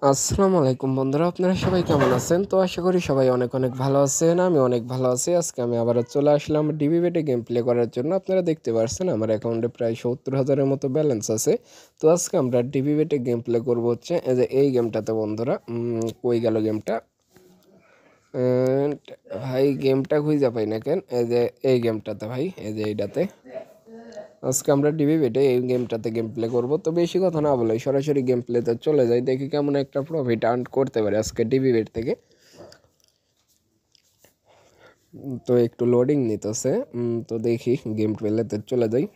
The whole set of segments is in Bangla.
আসসালামু আলাইকুম বন্ধুরা, আপনারা সবাই কেমন আছেন? তো আশা করি সবাই অনেক অনেক ভালো আছেন। আমি অনেক ভালো আছি। আজকে আমি আবারও চলে আসলাম ডিবি বেটে গেম প্লে করার জন্য। আপনারা দেখতে পাচ্ছেন আমার অ্যাকাউন্টে প্রায় 70,000-এর মতো ব্যালেন্স আছে। তো আজকে আমরা ডিবি বেটে গেম প্লে করবো হচ্ছে এই যে এই গেমটাতে বন্ধুরা। কই গেল গেমটা? ভাই গেমটা খুঁজে পাই না কেন? এই যে এই গেমটাতে ভাই, এই যে এইটাতে আজকে আমরা ডিবি বেটে এই গেমটাতে গেম প্লে করবো। তো বেশি কথা না বলে সরাসরি গেম প্লেতে চলে যাই, দেখি কেমন একটা প্রফিট আর্ন করতে পারে আজকে ডিবি বেট থেকে। তো একটু লোডিং নিতেছে। তো দেখি গেম প্লেতে চলে যাই।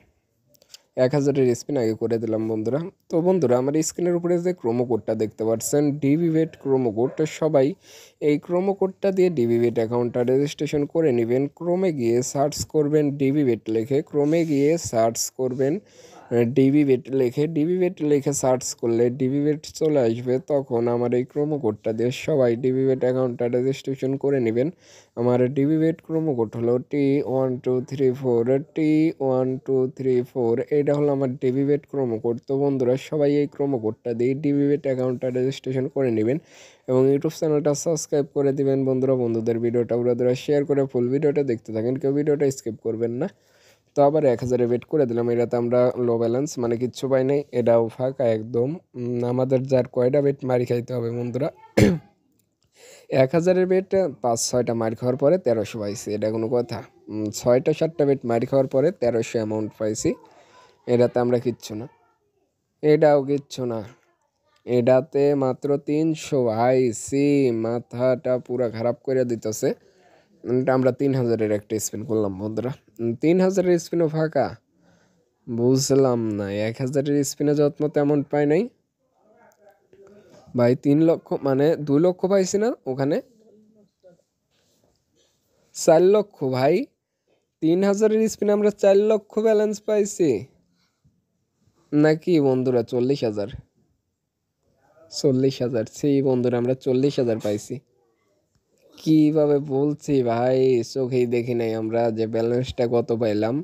1,000-এর স্পিন আগে করে দিলাম বন্ধুরা। তো বন্ধুরা, আমার স্ক্রিনের উপরে যে ক্রোমো কোডটা দেখতে পাচ্ছেন, ডিবিবেট ক্রোমো কোড, সবাই এই ক্রোমো কোডটা দিয়ে ডিবিবেট অ্যাকাউন্টটা রেজিস্ট্রেশন করে নেবেন। ক্রোমে গিয়ে সার্চ করবেন ডিবিবেট লিখে, ক্রোমে গিয়ে সার্চ করবেন ডিবিবেট লিখে সার্চ করলে ডিবিবেট চলে আসবে। তখন আমার এই ক্রোমো কোডটা দিয়ে সবাই ডিবিবেট অ্যাকাউন্টটা রেজিস্ট্রেশন করে নেবেন। আমার ডিবিবেট ক্রোমো কোড হলো T1234, T1234। এটা হলো আমার ডিবিবেট ক্রোমো কোড। তো বন্ধুরা, সবাই এই ক্রোমো কোডটা দিয়ে ডিবিবেট অ্যাকাউন্টটা রেজিস্ট্রেশন করে নেবেন এবং ইউটিউব চ্যানেলটা সাবস্ক্রাইব করে দিবেন বন্ধুরা। বন্ধুদের ভিডিওটা উড়াদুরা শেয়ার করে ফুল ভিডিওটা দেখতে থাকেন, কেউ ভিডিওটা স্কিপ করবেন না। তো আবার 1,000-এ বেট করে দিলাম। এটাতে আমরা লো ব্যালেন্স মানে কিচ্ছু পাই নাই, এটাও ফাঁকা একদম। আমাদের যার কয়টা বেট মারি খাইতে হবে বন্ধুরা। 1,000-এর বেট 5-6টা মার খাওয়ার পরে 1300 পাইছি, এটা কোনো কথা? 6টা-7টা বেট মার খাওয়ার পরে 1300 অ্যামাউন্ট পাইছি। এটাতে আমরা কিচ্ছু না, এটাও কিচ্ছু না। এটাতে মাত্র 300 ভাই। সি মাথাটা পুরা খারাপ করে দিতেছে। আমরা 3,000-এর একটা স্পিন করলাম বন্ধুরা। 3,000-এর স্পিনও ফাঁকা, বুঝলাম না। 1,000-এর স্পিনে যত্ন তেমন পাই নাই ভাই। 3 লক্ষ মানে 2 লক্ষ পাইছি না ওখানে? 4 লক্ষ ভাই। 3,000-এর স্পিনে আমরা 4 লক্ষ ব্যালেন্স পাইছি নাকি বন্ধুরা? 40,000, 40,000। সেই বন্ধুরা, আমরা 40,000 পাইছি। কিভাবে বলছি ভাই, চোখেই দেখি নাই আমরা যে ব্যালেন্সটা কত পাইলাম।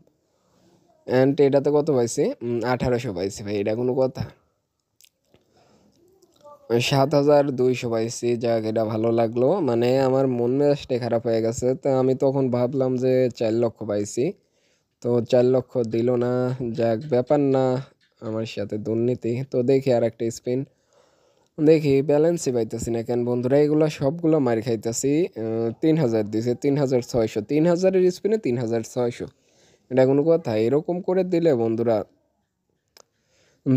অ্যান্ড এটাতে কত পাইছি? 1,800 পাইছি ভাই, এটা কোনো কথা? 7,200 পাইছি, যাক এটা ভালো লাগলো। মানে আমার মন মেজাজটাই খারাপ হয়ে গেছে। তো আমি তখন ভাবলাম যে 4 লক্ষ পাইছি, তো 4 লক্ষ দিল না। যাক, ব্যাপার না, আমার সাথে দুর্নীতি। তো দেখি আর একটা স্পিন, দেখি ব্যালেন্সই পাইতেছি না কেন বন্ধুরা। এগুলো সবগুলো মার খাইতেছি। 3,000 দিছে, 3,600। 3,000-এর স্পিনে 3,600, এটা কোনো কথা? এরকম করে দিলে বন্ধুরা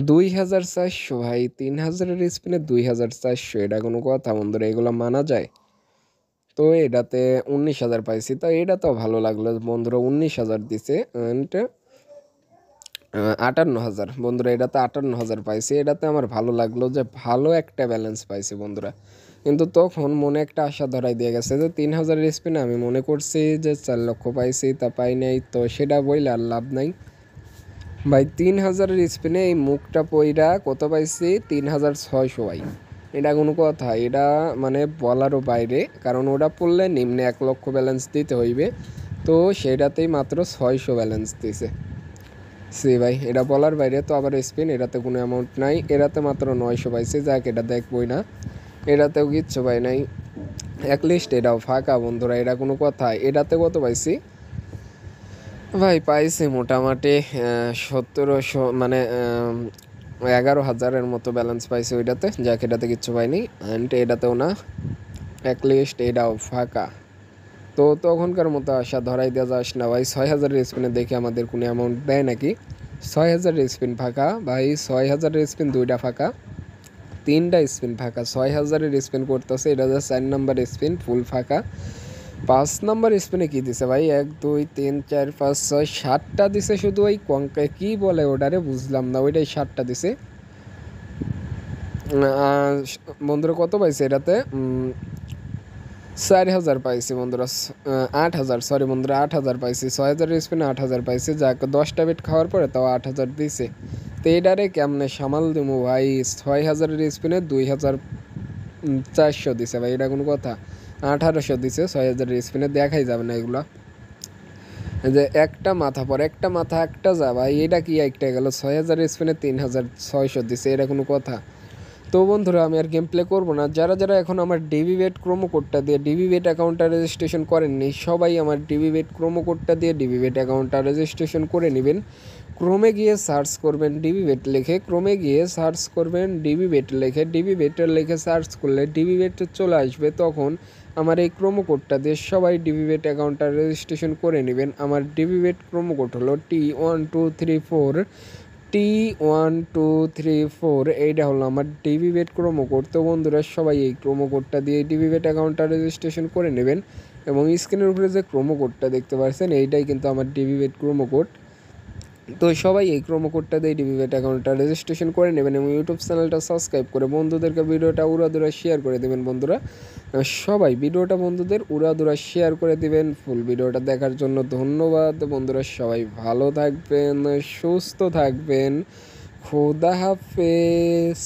2,400 ভাই। 3,000-এর স্পিনে 2,400, এটা কোনো কথা বন্ধুরা? এগুলো মানা যায়? তো এটাতে 19,000 পাইছি। তো এটা তো ভালো লাগলো বন্ধুরা, 19,000 দিছে। অ্যান্ড 58,000 বন্ধুরা, এটাতে 58,000 পাইছি। এটাতে আমার ভালো লাগলো যে ভালো একটা ব্যালেন্স পাইছি বন্ধুরা। কিন্তু তখন মনে একটা আশা ধরাই দিয়ে গেছে যে 3,000-এর স্পিনে আমি মনে করছি যে 4 লক্ষ পাইছি, তা পাই নাই। তো সেটা বইলে আর লাভ নাই ভাই। 3,000-এর স্পিনে এই মুখটা পইরা কত পাইছি? 3,600 ভাই। এটা কোনো কথা? এটা মানে বলারও বাইরে, কারণ ওটা পড়লে নিম্নে 1 লক্ষ ব্যালেন্স দিতে হইবে। তো সেটাতেই মাত্র 600 ব্যালেন্স দিছে। সি ভাই, এটা বলার বাইরে। তো আবার স্পিন, এটাতে কোনো অ্যামাউন্ট নাই। এটাতে মাত্র 900 পাইছি, যাক এটা দেখবই না। এটাতেও কিচ্ছু পাই নাই, অ্যাটলিস্ট এটাও ফাঁকা বন্ধুরা, এটা কোনো কথা? এটাতে কত পাইছি ভাই? পাইছি মোটামুটি 1700, মানে 11,000-এর মতো ব্যালেন্স পাইছি ওইটাতে। যাক, এটাতে কিচ্ছু পাইনি। অ্যান্ড এটাতেও না, অ্যাটলিস্ট এটাও ফাঁকা। তো তখনকার মতো আশা ধরাই দেওয়া যাস না ভাই। 6,000-এর স্পিনে দেখে আমাদের কোনো অ্যামাউন্ট দেয় নাকি? 6,000-এর স্পিন ফাঁকা ভাই। 6,000-এর স্পিন 2টা ফাঁকা, 3টা স্পিন ফাঁকা। 6,000-এর স্পিন করতেছে, এটা যে 4 নাম্বার স্পিন ফুল ফাঁকা। 5 নাম্বার স্পিনে কি দিছে ভাই? 1 2 3 4 5 6 7টা দিছে শুধু। ওই কঙ্কে কি বলে ওটারে, বুঝলাম না। ওইটাই 7টা দিছে। বন্ধুরা কত পাইছে এটাতে? 4,000 পাইছি বন্ধুরা। 8,000, সরি বন্ধুরা, 8,000 পাইছি। 6,000-এর স্পিনে 8,000 পাইছি। যাক, 10টা বেট খাওয়ার পরে তাও 8,000 দিছে। তো এটারে কেমনে সামাল দিমু ভাই? 6,000-এর স্পিনে 2,400 দিছে ভাই, এটা কোনো কথা? 1,800 দিছে 6,000-এর স্পিনে, দেখাই যাবে না এগুলা। যে একটা মাথা পর একটা মাথা একটা যা ভাই, এটা কি একটা গেল? 6,000-এর স্পিনে 3,600 দিছে, এটা কোনো কথা? তো বন্ধুরা আমি আর গেম প্লে করবো না। যারা যারা এখন আমার ডিভিবেট প্রোমো কোডটা দিয়ে ডিভিবেট অ্যাকাউন্টটা রেজিস্ট্রেশন করেননি, সবাই আমার ডিভিবেট প্রোমো কোডটা দিয়ে ডিভিবেট অ্যাকাউন্টটা রেজিস্ট্রেশন করে নেবেন। ক্রোমে গিয়ে সার্চ করবেন ডিভিবেট লিখে, ক্রোমে গিয়ে সার্চ করবেন ডিভিবেট লিখে, ডিভিবেটের লিখে সার্চ করলে ডিভিবেট চলে আসবে। তখন আমার এই প্রোমো কোডটা দিয়ে সবাই ডিভিবেট অ্যাকাউন্টটা রেজিস্ট্রেশন করে নেবেন। আমার ডিভিবেট প্রোমো কোড হলো T1234, T1234, এইটা হলো আমার ডিভিবেট প্রোমো কোড। তো বন্ধুরা সবাই এই প্রোমো কোডটা দিয়ে ডিভিবেট অ্যাকাউন্টটা রেজিস্ট্রেশন করে নেবেন। এবং স্ক্রিনের উপরে যে প্রোমো কোডটা দেখতে পাচ্ছেন এইটাই কিন্তু আমার ডিভিবেট প্রোমো কোড। তো সবাই এই প্রোমো কোডটা দিয়ে ডিভিবেট অ্যাকাউন্টটা রেজিস্ট্রেশন করে নেবেন এবং ইউটিউব চ্যানেলটা সাবস্ক্রাইব করে বন্ধুদেরকে ভিডিওটা উড়াদুরা শেয়ার করে দেবেন। বন্ধুরা সবাই ভিডিওটা বন্ধুদের উড়াদুরা শেয়ার করে দিবেন। ফুল ভিডিওটা দেখার জন্য ধন্যবাদ বন্ধুরা। সবাই ভালো থাকবেন, সুস্থ থাকবেন, খোদা হাফেজ।